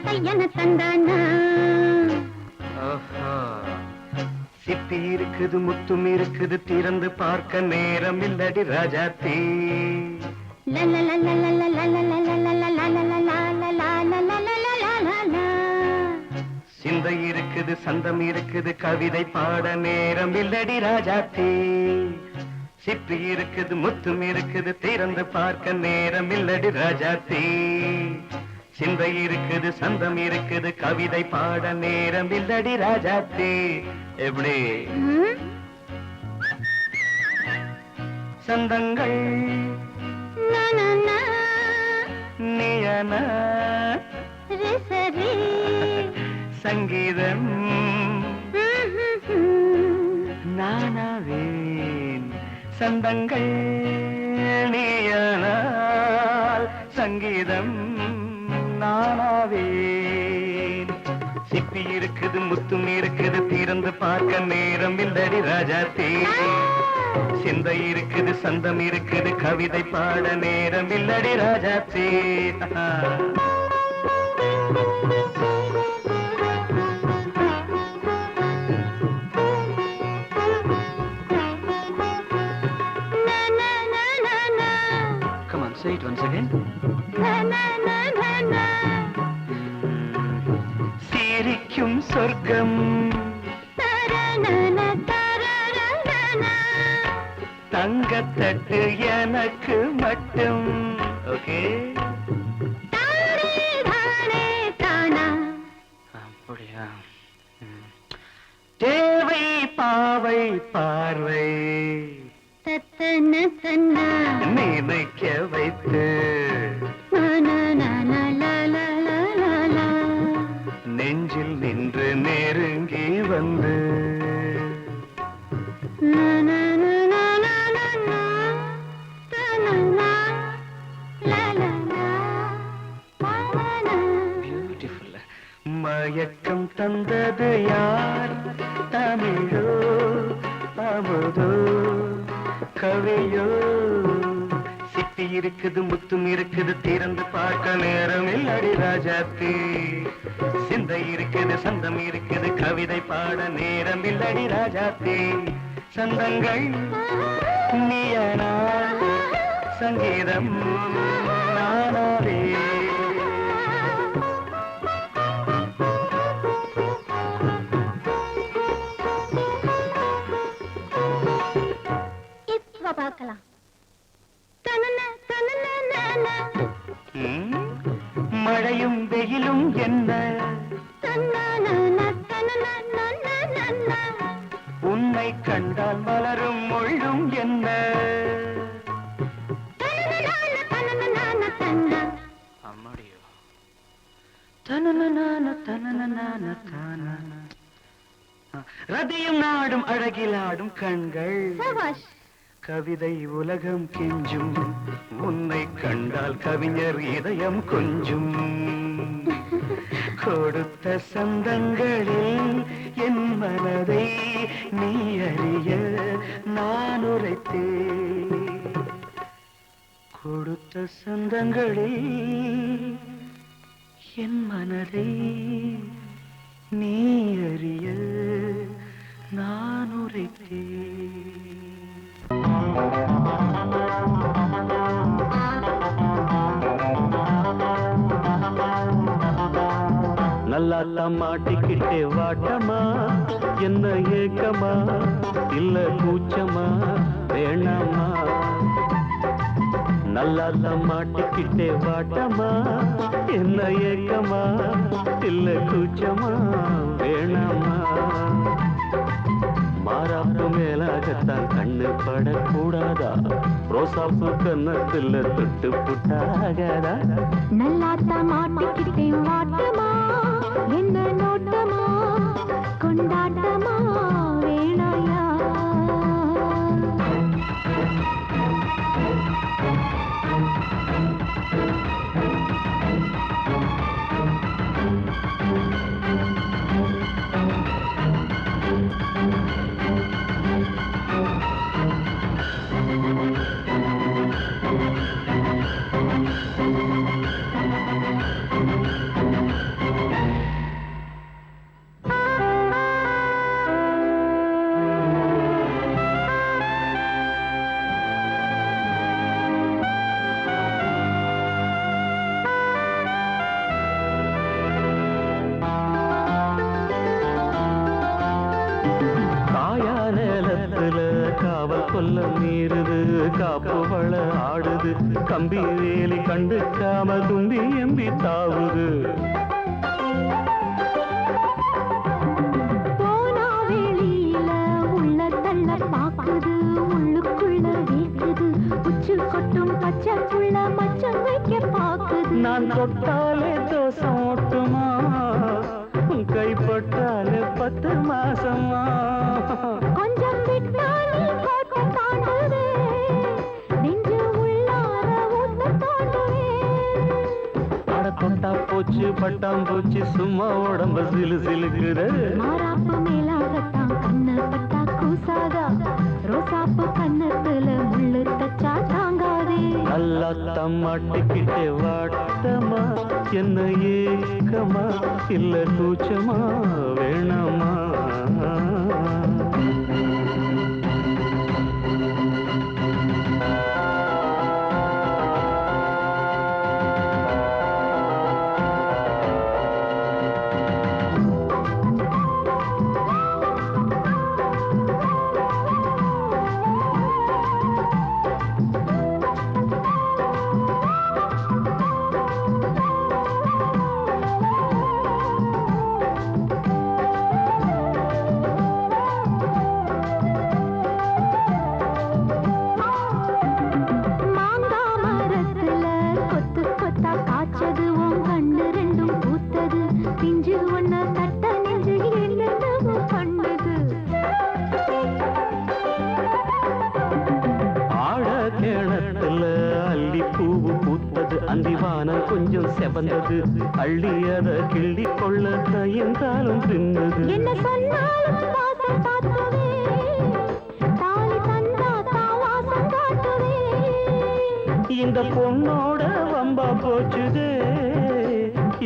கையன தந்தானா சிப்பி இருக்குது முத்தும் இருக்குது திறந்து பார்க்க நேரம் இல்லடி ராஜாத்தே சிந்தை இருக்குது சந்தம் இருக்குது கவிதை பாட நேரம் இல்லடி ராஜாத்தே சிப்பி இருக்குது முத்தும் இருக்குது திறந்து பார்க்க நேரம் இல்லடி ராஜாத்தே சிந்தை இருக்குது சந்தம் இருக்குது கவிதை பாட நேரம் இல்லடி ராஜாத்தே எப்படி சந்தங்கள் நீயன சங்கீதம் நானாவேன் சந்தங்கள் நீயனால் சங்கீதம் நானாவேன் சிப்பி இருக்குது முத்தும் இருக்குது திறந்து பார்க்க நேரம் இல்லடி ராஜாத்தே சிந்தை இருக்குது சந்தம் இருக்குது கவிதை பாட நேரம் இல்லடி ராஜாத்தே Come on, say it once again. சிரிக்கும் சொர்க்கம் தங்கத்தட்டு எனக்கு மட்டும் ஓகே அப்படியா தேவை பாவை பார்வை நினைக்க வைத்து நெஞ்சில் நின்று நெருங்கி வந்து மயக்கம் தந்தது யார் தமிழோ அமுதோ கவியோ சிப்பி இருக்குது முத்தும் இருக்குது திறந்து பார்க்க நேரம் இல்லடி ராஜாத்தே சிந்தை இருக்குது சந்தம் இருக்குது கவிதை பாட நேரம் இல்லடி ராஜாத்தே சந்தங்கள் நீயனா சங்கீதம் நானாவே பார்க்கலாம் மழையும் வெயிலும் என்ன உன்னை கண்டால் மலரும் மொழியும் என்ன அம்மாடியோ ரதியும் நாடும் அழகிலாடும் கண்கள் கவிதை உலகம் கெஞ்சும் உன்னை கண்டால் கவிஞர் இதயம் கொஞ்சும் கொடுத்த சந்தங்களில் என் மனதை நீ அறிய நான் உரைத்தேன் கொடுத்த சந்தங்களில் என் மனதை நீ அறிய நான் உரைத்தேன் நல்லா மாட்டிக்கிட்டே வாட்டமா என்ன ஏக்கமா இல்ல கூச்சமா வேணாமா நல்லா மாட்டிக்கிட்டே வாட்டமா என்ன ஏக்கமா இல்ல கூச்சமா வேணாமா மாறாப்பு மேலாகத்தான் கண்ணு படக்கூடாதா ரோசாப்பு கன்னத்துல தொட்டு புட்டாகாதா நல்லாத்தா மாட்டிக்கிட்டே வாட்டமா என்ன நோட்டமா கொண்டாட்டமா வேணாயா காவல் கொல்ல மீறுது காப்பு வள ஆடுது கம்பி வேலி கண்டுக்காம தும்பி எம்பி தாவுது போனா வெளியில உள்ள தள்ள பாக்குது உள்ளுக்குள்ள வீக்குது உச்சு கொட்டும் பச்சை புள்ள மச்சம் வைக்க பாக்குது நான் தொட்டாலே தோசம் ஓட்டுமா கைப்பட்டாலே 10 மாசமா கொஞ்சம் விட்டாலே கோட்டை தாண்டுவே நெஞ்சு உள்ளார ஊத்த தாண்டுவே அட தொட்டா போச்சு பட்டாம் போச்சு சும்மா உடம்ப சிலு சிலுக்குற மாறாப்பு மேலாகத்தான் கண்ணு பட்டா கூசாதா ரோசாப்பு கண்ணத்துல முள்ளு தச்சா தாங்காதே நல்லா தம்மாட்டிக்கிட்டே வாட்டமா என்ன ஏக்கமா இல்ல கூச்சமா வேணாமா கொஞ்சம் செவந்தது அள்ளி அத கிள்ளி கொள்ள கையென்றாலும் பின்னது என்ன சொன்னாலும் வாசம் பார்க்கவே தாலி தந்தா தாவாசம் காட்டுவே இந்த பொண்ணோட வம்பா போச்சுதே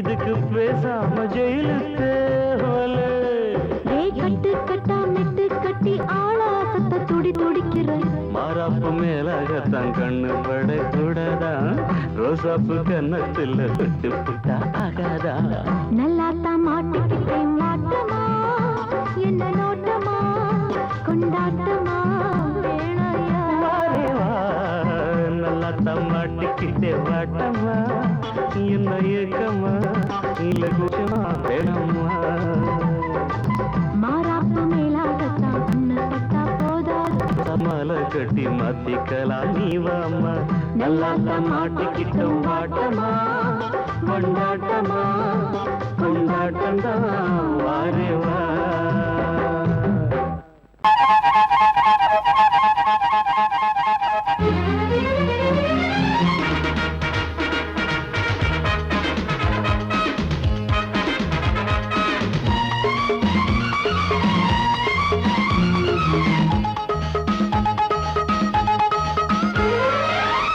இதுக்கு பேசாம ஜெயிலுக்கு கட்டு கட்டா மெட்டு கட்டி ஆளாசத்தை துடி துடிக்கிற மாறாப்பு மேலாகத்தான் கண்ணு பட கூடாதான் ரோசாப்பு கன்னத்துல விட்டு புட்டா ஆகாதா நல்லாத்தான் மாட்டிக்கிட்டேன் மாட்டமா என்ன நோட்டமா கொண்டாட்டமா வேணையா நல்லாத்தான் மாட்டிக்கிட்டே வாட்டமா என்ன ஏக்கமா இல்ல கூச்சமா வேணாமா மாறாப்பு மேலாகத்தான் கண்ணு பட்டா போதாது மலை கட்டி மாத்திக்கலாம் நீ வாமா நல்லாத்தான் மாட்டிக்கிட்ட வாட்டமா கொண்டாட்டமா கொண்டாட்டம்தான் வாரேவா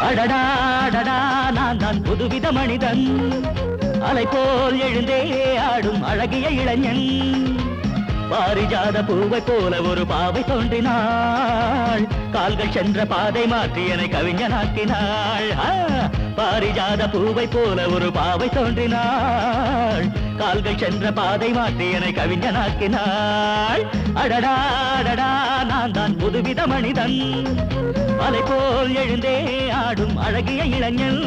அடடா அடடா நான் தான் புதுவித மனிதன் அலை போல் எழுந்தே ஆடும் அழகிய இளைஞன் பாரிஜாத பூவை போல ஒரு பாவை தோன்றினாள் கால்கள் சென்ற பாதை மாற்றி என்னை கவிஞனாக்கினாள் பாரிஜாத பூவை போல ஒரு பாவை தோன்றினாள் கால்கள் சென்ற பாதை மாற்றி என்னை கவிஞனாக்கினாள் அடடா அடடா நான் தான் புதுவித மனிதன் அலை போல் எழுந்தே ஆடும் அழகிய இளைஞன்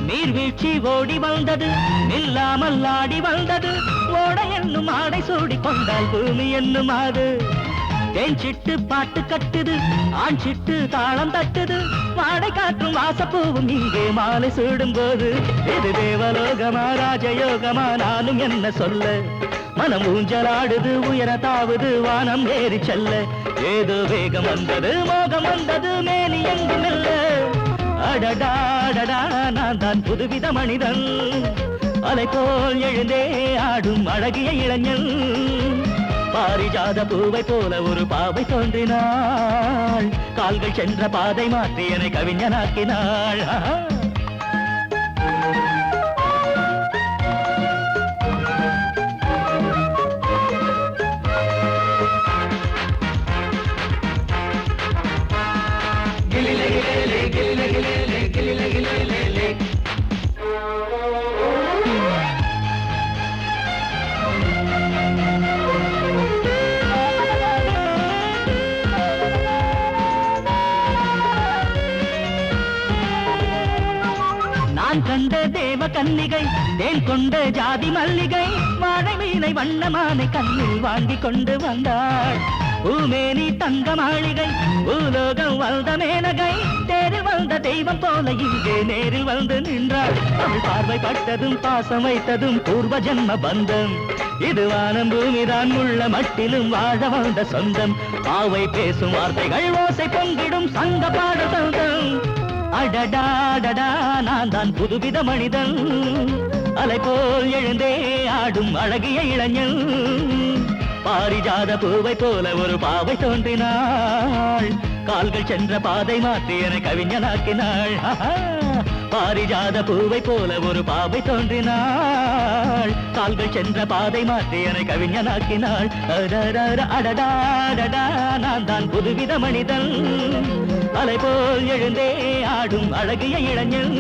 நீர்வீழ்ச்சி ஓடி வந்தது நில்லாமல் ஆடி வந்தது ஓட என்னும் ஆடை சூடி கொண்டால் பூமி என்னும் ஆடு தேன் சிட்டு பாட்டு கட்டுது ஆண் சிட்டு தாளம் தட்டுது வாடை காற்றும் வாசப்பூவும் இங்கே மாலை சூடும் போது இது தேவலோகமா ராஜயோகமா நானும் என்ன சொல்ல மனம் ஊஞ்சலாடுது உயர தாவது வானம் ஏறி செல்ல ஏதோ வேகம் வந்தது மோகம் வந்தது மேனி எங்கும் இல்ல அடடா அடடா நான் தான் புதுவித மனிதன் அலை போல் எழுந்தே ஆடும் அழகிய இளைஞன் பாரிஜாத பூவை போல ஒரு பாவை தோன்றினாள் கால்கள் சென்ற பாதை மாற்றி என்னை கவிஞனாக்கினாள் நான் கண்ட தேவ கன்னிகை தேன் கொண்ட ஜாதி மல்லிகை வாழை மீனை வண்ணமானை கண்ணில் வாங்கி கொண்டு வந்தாள் பூமேனி தங்க மாளிகை பூலோகம் வந்த மேனகை தேரில் வந்த தெய்வம் போல இங்கே நேரில் வந்து நின்றாள் அவள் பார்வை பட்டதும் பாசம் வைத்ததும் பூர்வ ஜன்ம பந்தம் இது வானம் பூமிதான் உள்ள மட்டிலும் வாழ வந்த சொந்தம் பாவை பேசும் வார்த்தைகள் ஓசை பொங்கிடும் சங்க பாட சொந்தம் அடடாடடா நான் தான் புதுவித மனிதன் அலை போல் எழுந்தே ஆடும் அழகிய இளைஞன் பாரிஜாத பூவை போல ஒரு பாவை தோன்றினாள் கால்கள் சென்ற பாதை மாற்றி என கவிஞனாக்கினாள் பாரிஜாத பூவை போல ஒரு பாவை தோன்றினாள் கால்கள் சென்ற பாதை மாற்றி என கவிஞனாக்கினாள் அடடாடடா நான் தான் புதுவித மனிதன் அலை போல் எழுந்தே ஆடும் அழகிய இளைஞன்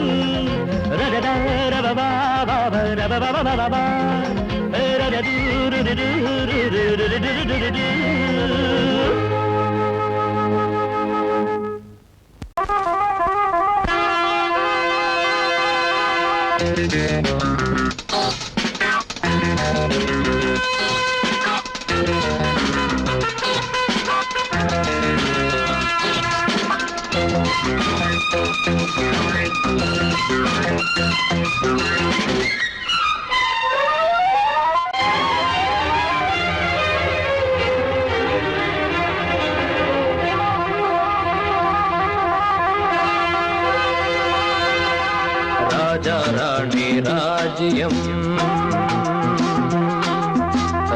ராஜா ராணி ராஜ்யம்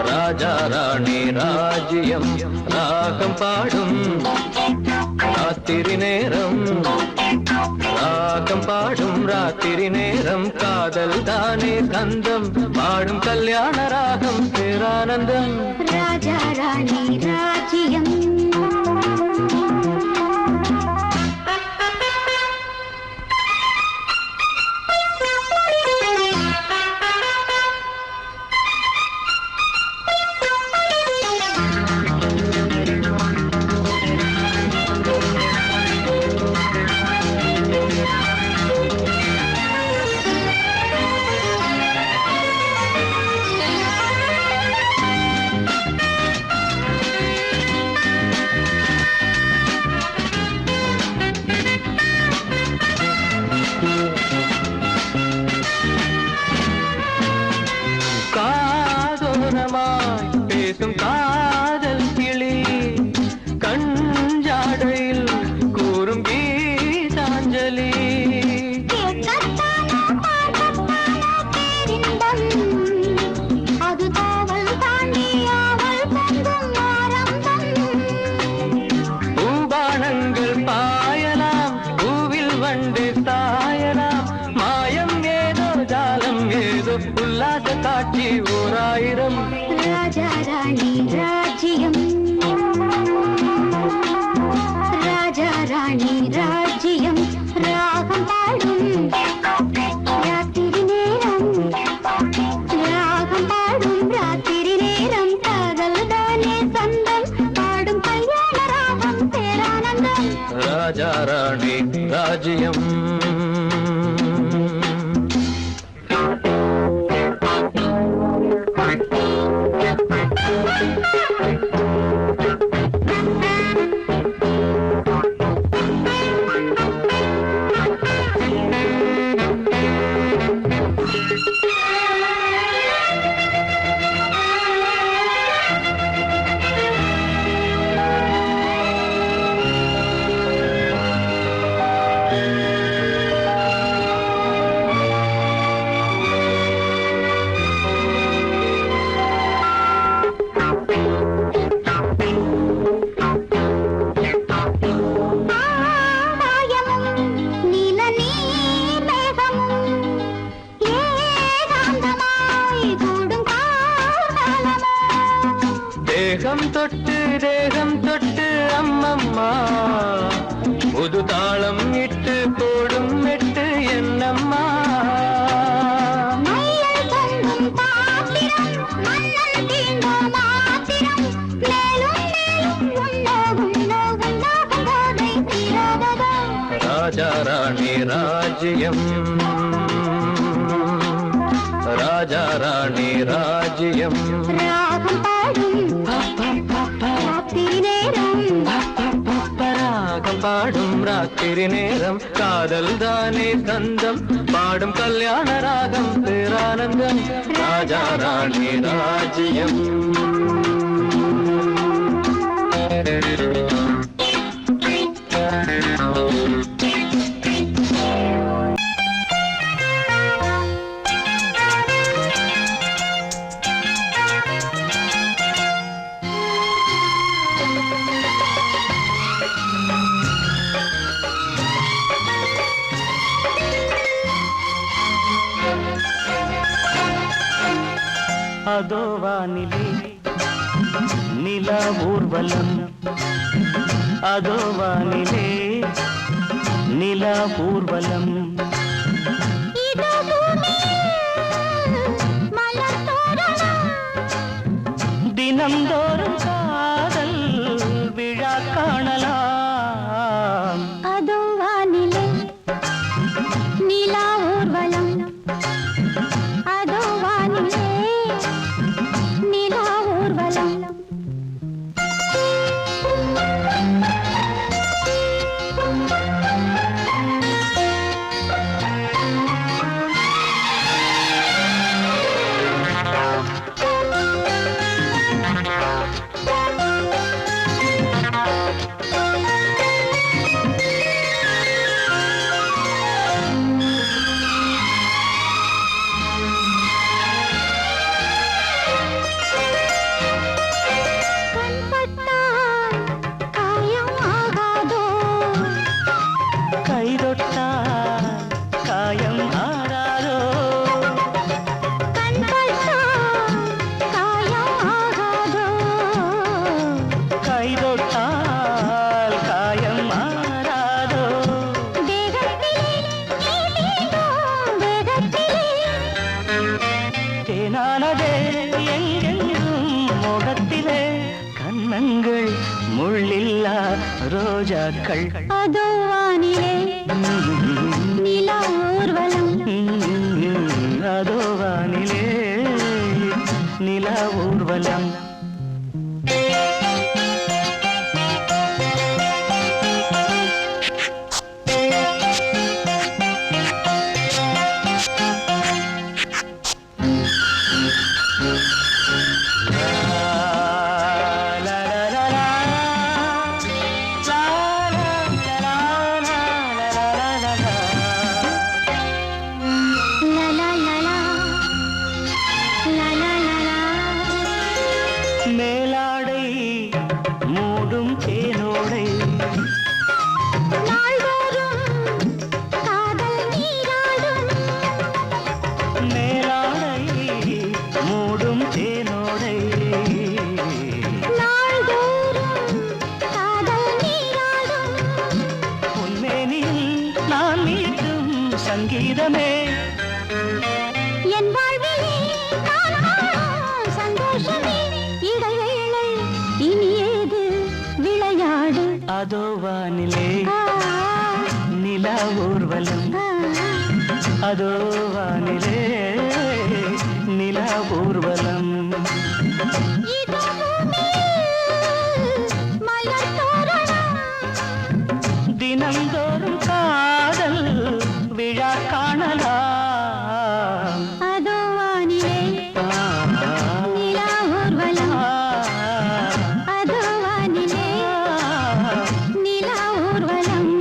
ராஜா ராணி ராஜ்யம் ராகம் பாடும் ராத்திரி நேரம் ராகம் பாடும் ராத்திரி நேரம் காதல் தானே கந்தம் பாடும் கல்யாண ராகம் பேரானந்தம் ராஜா ராணி ராஜ்யம் பேசும் காதல் கிளி கஞ்சாடையில் கூறும் கீதாஞ்சலி அது காவல் தாண்டி அவள் பொங்கும் ஆரம்பம் பூபானங்கள் பாயலாம் பூவில் வண்டு தாயலாம் மாயம் ஏதோ ஜாலம் ஏதோ உல்லாச காட்சி ஓராயிரம் ராஜா ராணி ராஜ்யம் ராஜா ராணி ராஜ்யம் ராகம் பாடும் ராத்திரி நேரம் ராகம் பாடும் ராத்திரி நேரம் காதல் தானே சொந்தம் பாடும் கல்யாண ராகம் பேரானந்தம் ராஜா ராணி ராஜ்யம் தேகம் தொட்டு அம்மம்மா புது தாளம் இட்டு போடும் மெட்டு என்னம்மா ராஜா ராணி ராஜ்யம் ராஜா ராணி ராஜ்யம் ராகம் பாடும் ராத்திரி நேரம் காதல் தானே கந்தம் பாடும் கல்யாண ராகம் பேரானந்தம் ராஜா ராணி ராஜ்யம் அதோ வானிலே நிலா ஊர்வலம் அதோ வானிலே நிலா ஊர்வலம் தினம்தோறும் காதல் விழா காணலாம் அதோ வானிலே நிலா ஊர்வலம் அதோ வானிலே நிலா ஊர்வலம் முள்ளில்லா ரோஜாக்கள் அதோ வானிலே நிலா ஊர்வலம் அதோ வானிலே நிலா ஊர்வலம் மேலாடை மூடும் தேனோடை மேலாடை மூடும் தேனோடை உன்மேனில் நான் மீட்டும் சங்கீதமே என் வாழ்விலே சந்தோஷமே இடைவேளை இனியேது விளையாடு அதோ வானிலே நிலா ஊர்வலம் அதோ வானிலே நிலா ஊர்வலம் தினம்தோறும் காதல் விழா காணலாம் அதோ வானிலே நிலா ஊர்வலம் அதோ வானிலே நிலா ஊர்வலம்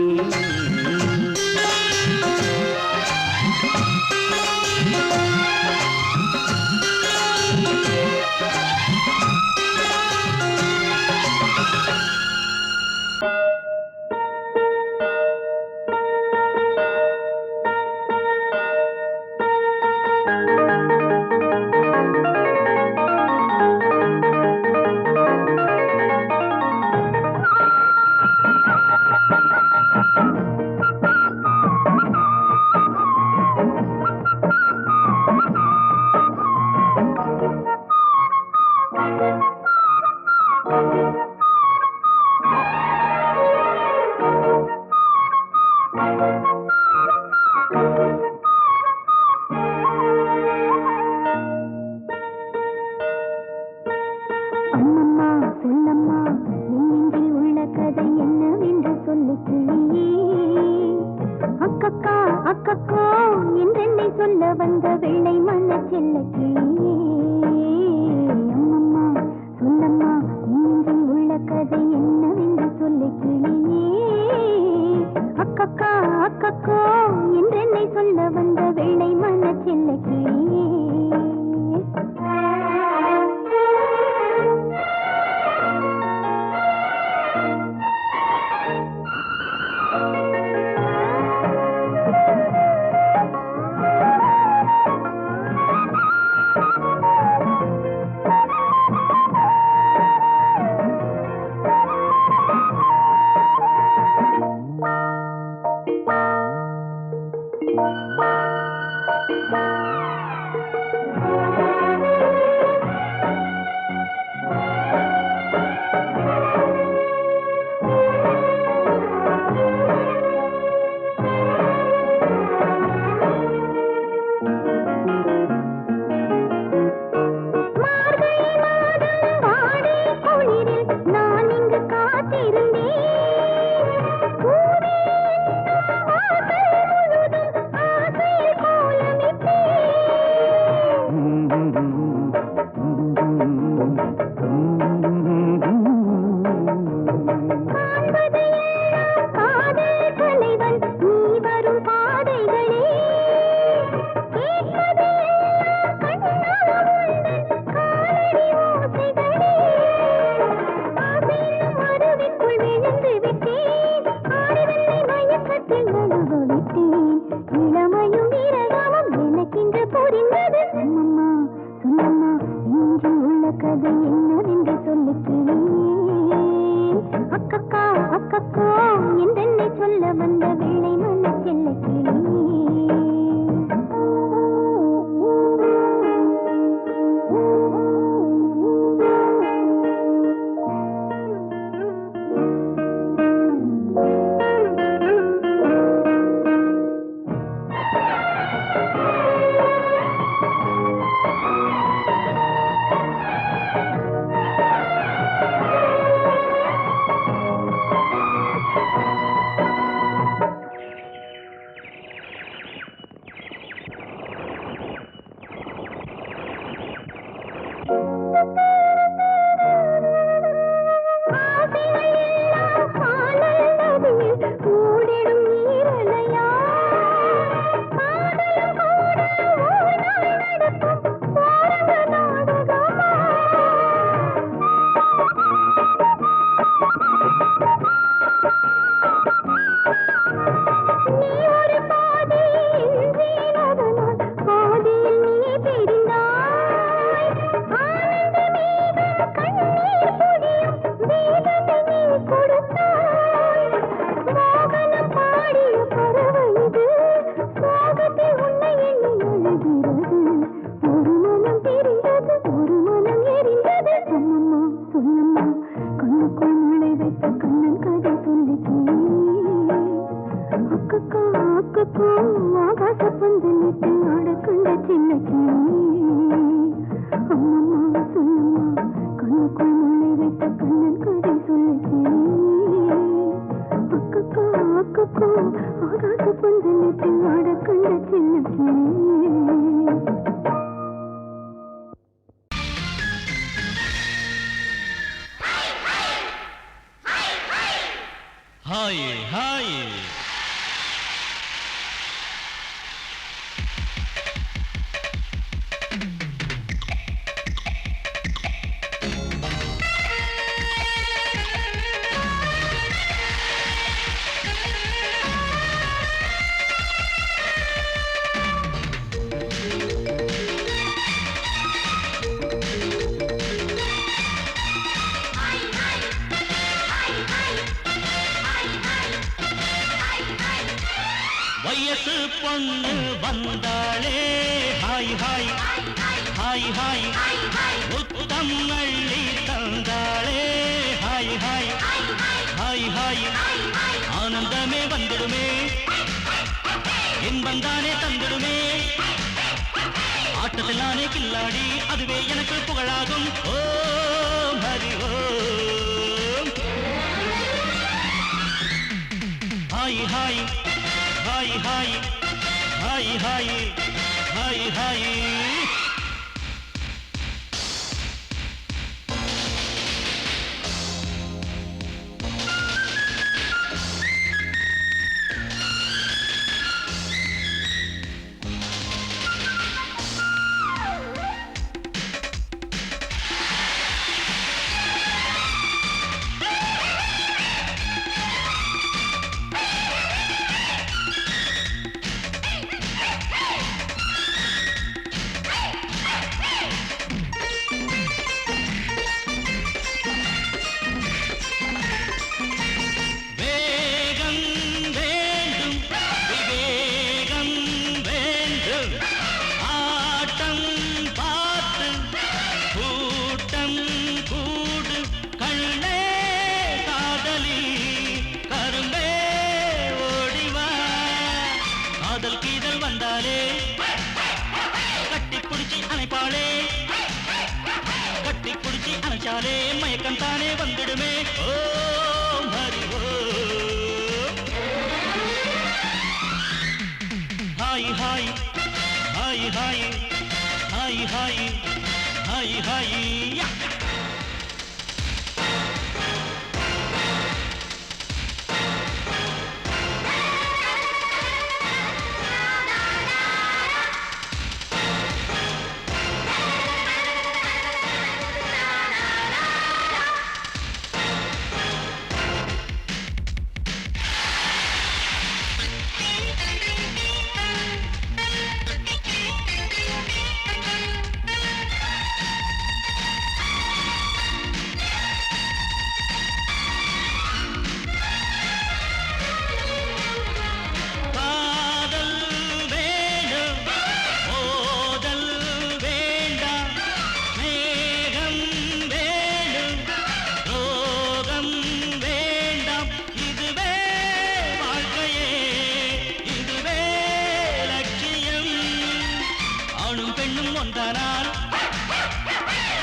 அம்மம்மா சொல்லம்மா என் நெஞ்சில் உள்ள கதை என்னவென்று சொல்லு கிளியே. அக்கக்கா அக்கக்கோ என்றென்னை சொல்ல வந்த வெள்ளை மன செல்ல கிளியே. அம்மம்மா சொல்லம்மா என் நெஞ்சில் உள்ள கதை என்னவென்று சொல்லு கிளியே. அக்கக்கா அக்கக்கோ என்றென்னை சொல்ல வந்த வெள்ளை மன செல்ல கிளியே. வயசு பொண்ணு வந்தாளே ஹாய் ஹாய் ஹாய் ஹாய் முத்தம் அள்ளி தந்தாளே ஹாய் ஹாய் ஹாய் ஹாய் ஆனந்தமே வந்துடுமே இன்பந்தானே தந்துடுமே ஆட்டத்திலானே கில்லாடி அதுவே எனக்கு புகழாகும் ஓ hi hi hi hi hi hi hi மயக்கம் தானே வந்துடுமே ஓ ஹரி ஓ hi hi hi hi hi hi hi hi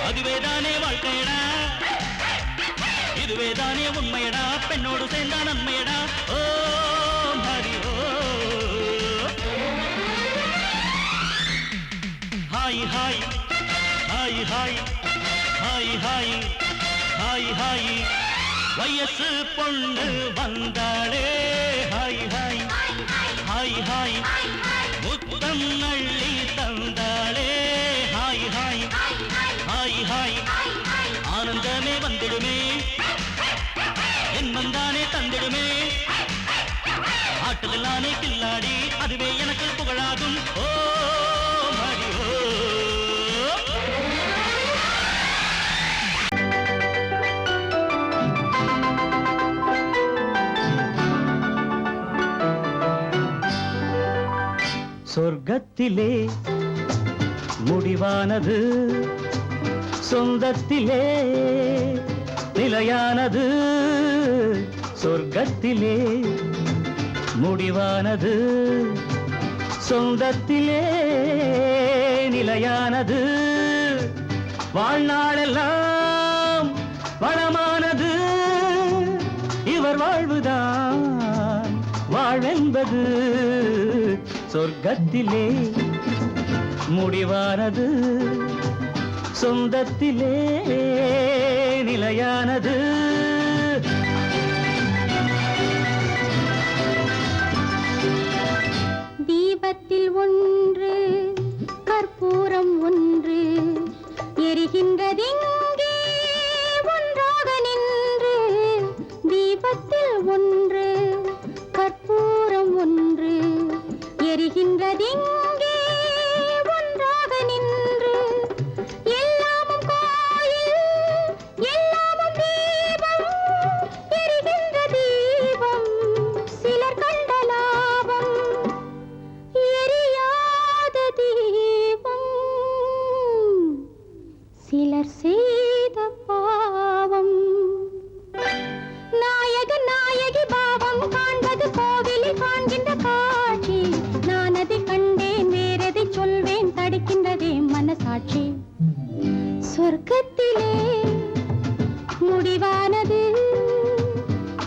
அதுவேதானே வாழ்க்கையடா இதுவேதானே உண்மையடா பெண்ணோடு சேர்ந்தா நன்மையடா ஓ ஹரி ஓ hi hi hi hi hi hi hi hi வயசு பொண்ணு வந்தாளே ஹாய் ஹாய் ஹாய் ஹாய் முத்தம் அள்ளி தந்தாளே ஹாய் ஹாய் ஹாய் ஹாய் ஆனந்தமே வந்திடுமே என் வந்தானே தந்திடுமே ஆட்டலானே கில்லாடி அதுவே எனக்கு புகழாகும் ஓ ஹரி ஓ சொர்க்கத்திலே முடிவானது சொந்தத்திலே நிலையானது சொர்க்கத்திலே முடிவானது சொந்தத்திலே நிலையானது வாழ்நாளெல்லாம் வளமானது இவர் வாழ்வுதான் வாழ்வென்பது சொர்க்கத்திலே முடிவானது சொந்தத்திலே நிலையானது தீபத்தில் ஒன்று கற்பூரம் ஒன்று எரிகின்றதிங்கே ஒன்றாக நின்று தீபத்தில் ஒன்று கற்பூரம் ஒன்று எரிகின்றதிங்கே ஒன்றாக நின்று எல்லாமும் கோயில் எல்லாமும் தீபம் எரிகின்ற தீபம் சிலர் கண்ட லாபம் எரியாத தீபம் சிலர் செய்த பாவம் நாயகன் நாயகி பாவம் காண்பது கோவிலில் காண்கின்ற காட்சி நான் அதை கண்டேன் வேறதை சொல்வேன் தடுக்கின்றதே மனசாட்சி சொர்க்கத்திலே முடிவானது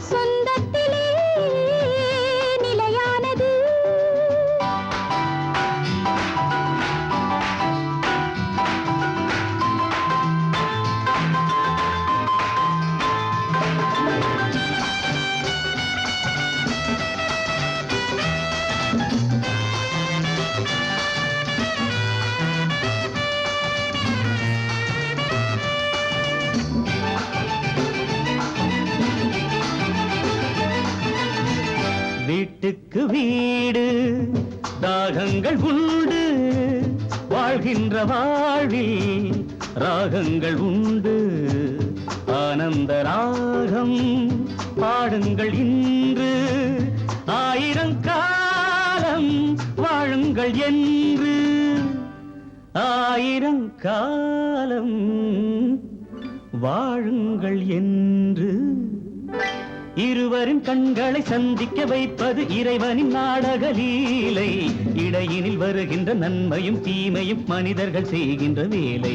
சொந்தத்திலே நிலையானது நெஞ்சுக்கு வீடு தாகங்கள் உண்டு வாழ்கின்ற வாழ்வில் ராகங்கள் உண்டு ஆனந்த ராகம் பாடுங்கள் இன்று ஆயிரம் காலம் வாழுங்கள் என்று ஆயிரம் காலம் வாழுங்கள் என்று இருவரின் கண்களை சந்திக்க வைப்பது இறைவனின் நாடக லீலை இடையினில் வருகின்ற நன்மையும் தீமையும் மனிதர்கள் செய்கின்ற வேலை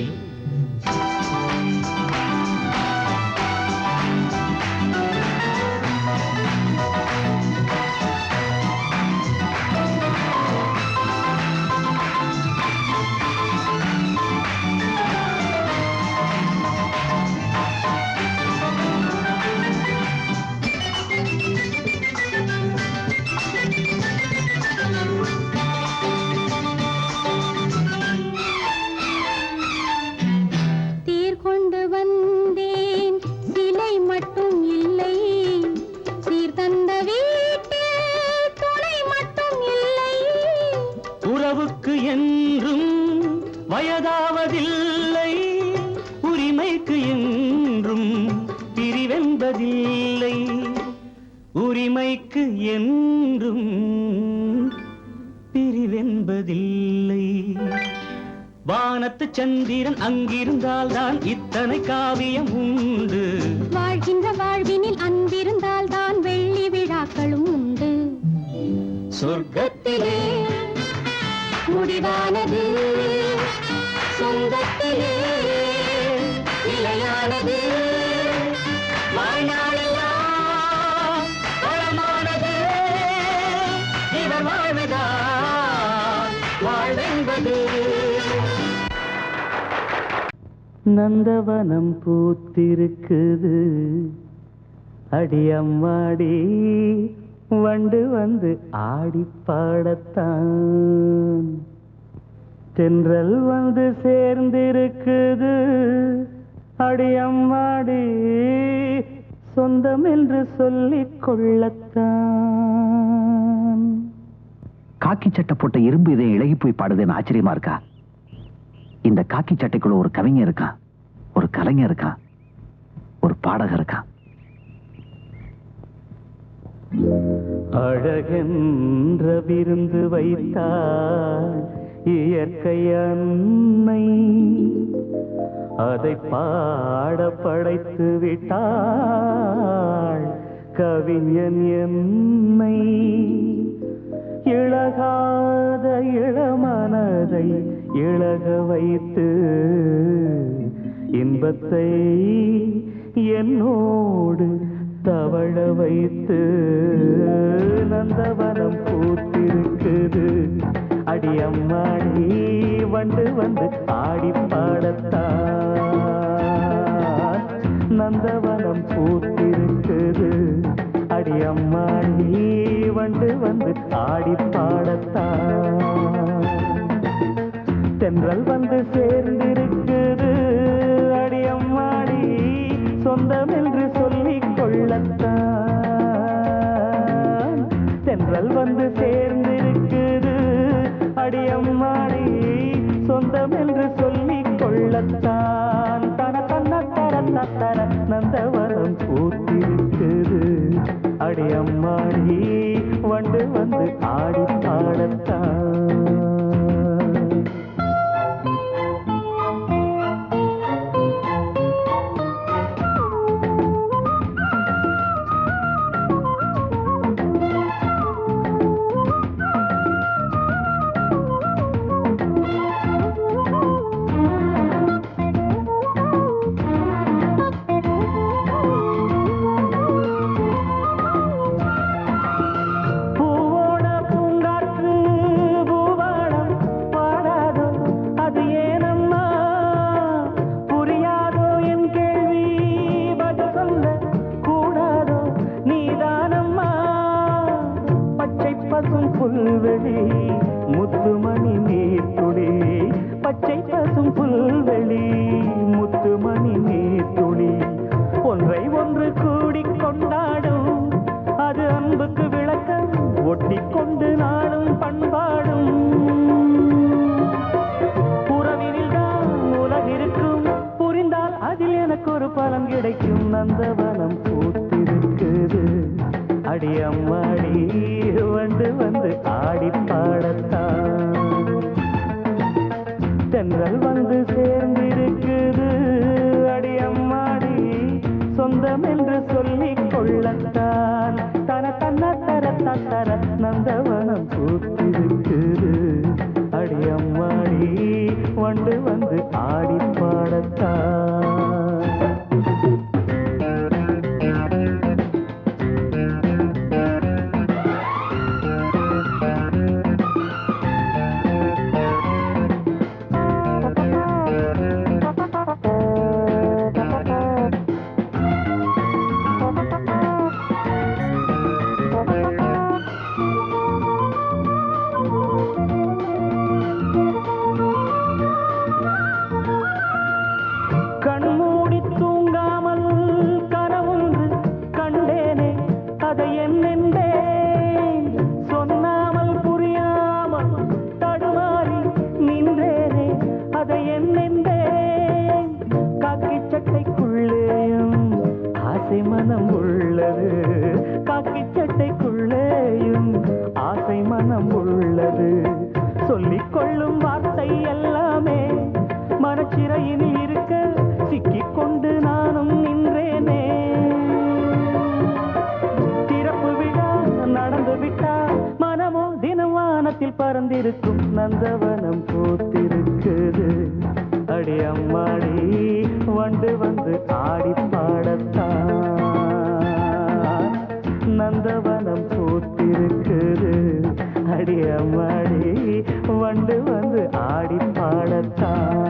உறவுக்கு என்றும் வயதாவதில்லை உரிமைக்கு என்றும் பிரிவென்பதில்லை உரிமைக்கு என்றும் பிரிவென்பதில்லை வானத்து சந்திரன் அங்கிருந்தால் தான் இத்தனை காவியம் உண்டு வாழ்கின்ற வாழ்வினில் அன்பிருந்தால் தான் வெள்ளி விழாக்களும் உண்டு சொர்க்கத்திலே முடிவானது சொந்தத்திலே நிலையானது வாழ்நாளெல்லாம் வளமானது இவர் வாழ்வதால் வாழ்வென்பது நந்தவனம் பூத்திருக்குது அடியம்மாடி வண்டு வந்து ஆடி பாடத்தான் தென்றல் வந்து சேர்ந்திருக்குது அடியம்மாடி சொந்தம் என்று சொல்லிக் கொள்ளத்தான் காக்கி சட்டை போட்ட இரும்பு இதை இழகி போய் பாடுதுன்னு ஆச்சரியமா இருக்கா இந்த காக்கி சட்டைக்குள்ள ஒரு கவிஞர் இருக்கான் ஒரு கலைஞர் இருக்கான் ஒரு பாடகர் இருக்கான் அழகென்ற விருந்து வைத்தாள் இயற்கை அன்னை அதை பாட படைத்து விட்டாள் கவிஞன் என்னை இழகாத இளமனதை இழக வைத்து இன்பத்தை என்னோடு தவழ வைத்து நந்தவனம் பூத்திருக்குது அடியம்மாடி வண்டு வந்து ஆடி பாடத்தான் நந்தவனம் பூத்திருக்குது அடியம்மாடி வண்டு வந்து ஆடி பாடத்தான் தென்றல் வந்து சேர்ந்திருக்குது அடியம்மாடி சொந்தம் என்று சொல்லிக் கொள்ளத்தான் தென்றல் வந்து சேர்ந்திருக்குது அடியம்மாடி சொந்தம் என்று சொல்லிக் கொள்ளத்தான் தன தன்ன தரன்ன தர நந்தவனம் பூத்திருக்குது அடியம்மாடி வண்டு வந்து ஆடி பாடத்தான் புல்வெளி முத்துமணி நீர்த்துளி பச்சை பசும் புல்வெளி முத்துமணி நீர்த்துளி ஒன்றை ஒன்று கூடி கொண்டாடும் அது அன்புக்கு விளக்கம் ஒட்டி கொண்டு நாடும் பண்பாடும் உறவினில் தான் உலகிருக்கும் புரிந்தால் அதில் எனக்கு ஒரு பலன் கிடைக்கும் நந்தவனம் பூத்திருக்குது அடி அம்மாடி வந்து வந்து ஆடி பாடத்தான் தென்றல் வந்து சேர்ந்திருக்குது அடி அம்மாடி சொந்தம் என்று சொல்லிக் கொள்ளத்தான் தன தன்ன தர தர நந்தவனம் பூத்திருக்குது அடி அம்மாடி வந்து வந்து ஆடி பாடத்தான் சொல்லிக்கொள்ளும் வார்த்தை எல்லாமே மனச்சிறையினில் இருக்க சிக்கிக்கொண்டு நானும் நின்றேனே திறப்பு விழா நடந்து விட்டா மனமோ தினம் வானத்தில் பறந்திருக்கும் நந்தவனம் பூத்திருக்குது அடி அம்மாடி வந்து வந்து ஆடி பாடத்தான் நந்தவனம் பூத்திருக்குது அடி அம்மாடி வந்து வந்து ஆடி பாடத்தான்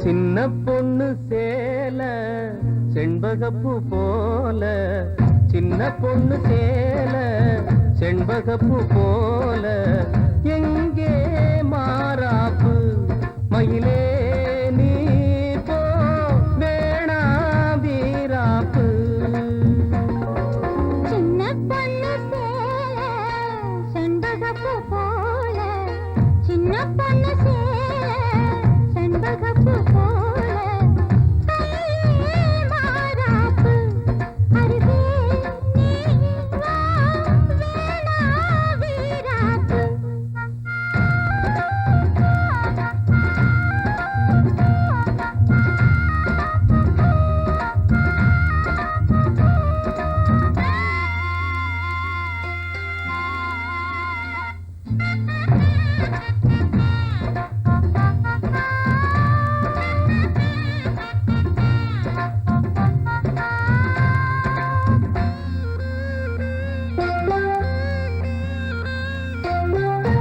சின்ன பொண்ணு சேல செண்பகப்பூ போல சின்ன பொண்ணு சேல செண்பகப்பூ போல எங்கே மாறாப்பு மயிலே நீ போ வேணா வீராப்பு சின்ன பொண்ணு சேல செண்பகப்பூ போல சின்ன பொண்ணு சேல செண்பகப்பூ போல மாறாப்பு அருகே நீ வா வேணா வீராப்பு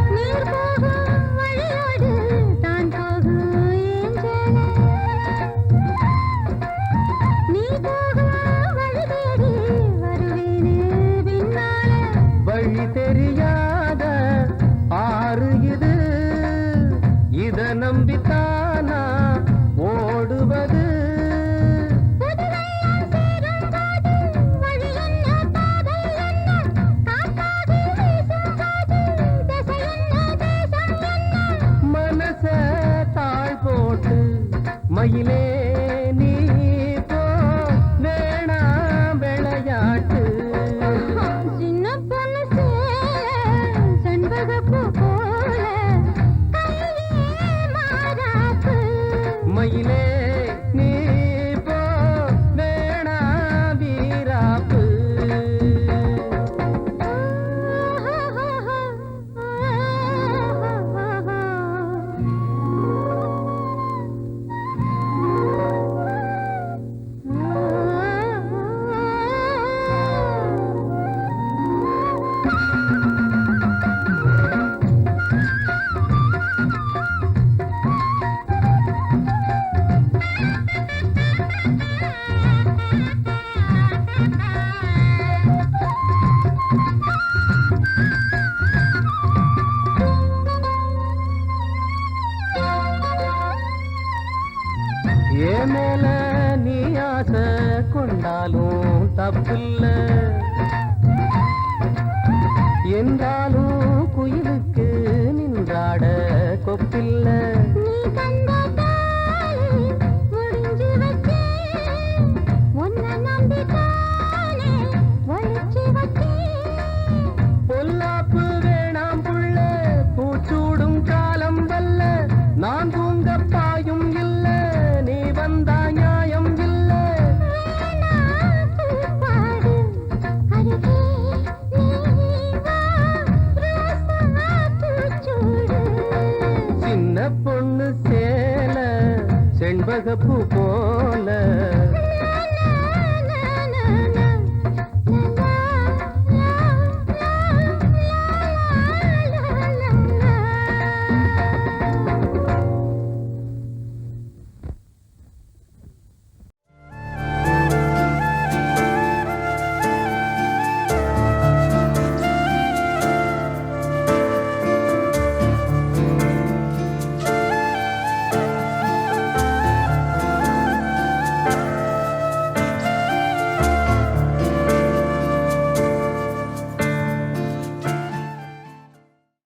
நீர் போகும் வழியோடு தான் போகும் ஏஞ்சலே நீ போகும் வழி தேடி வருவேனே பின்னாலே வழி தெரியாத ஆறு இது இத நம்பித்தானா ஓடுவது புதுவெள்ளம் சேரும் போது வழி என்ன பாதை என்ன காற்றாகி வீசும் போது திசை என்ன தேசம் என்ன மனச தாழ் போட்டு மயிலே நீ போ வேணா விளையாட்டு சின்ன பொண்ணு சேல செண்பகப்பூ போல கையே மாறாப்பு மயிலே நீ போ வேணா வீராப்பு ஏன் மேல நீ ஆசை கொண்டாலும் தப்பில்ல என்றாலும் குயிலுக்கு நின்றாட கொப்பில்ல நீ தந்த தாலி முடிஞ்சு வச்சேன் உன்னை நம்பித்தானே ஒழிச்சு வச்சேன் பொல்லாப்பு வேணாம் புள்ள பூச்சூடும் காலம் வல்ல நான் தூங்க பாயும் இல்ல நீ வந்தா நியாயம் இல்ல பாடு அருகே நீ வா ரோசா பூச்சூடு சின்ன பொண்ணு சேல செண்பகப்பூ போல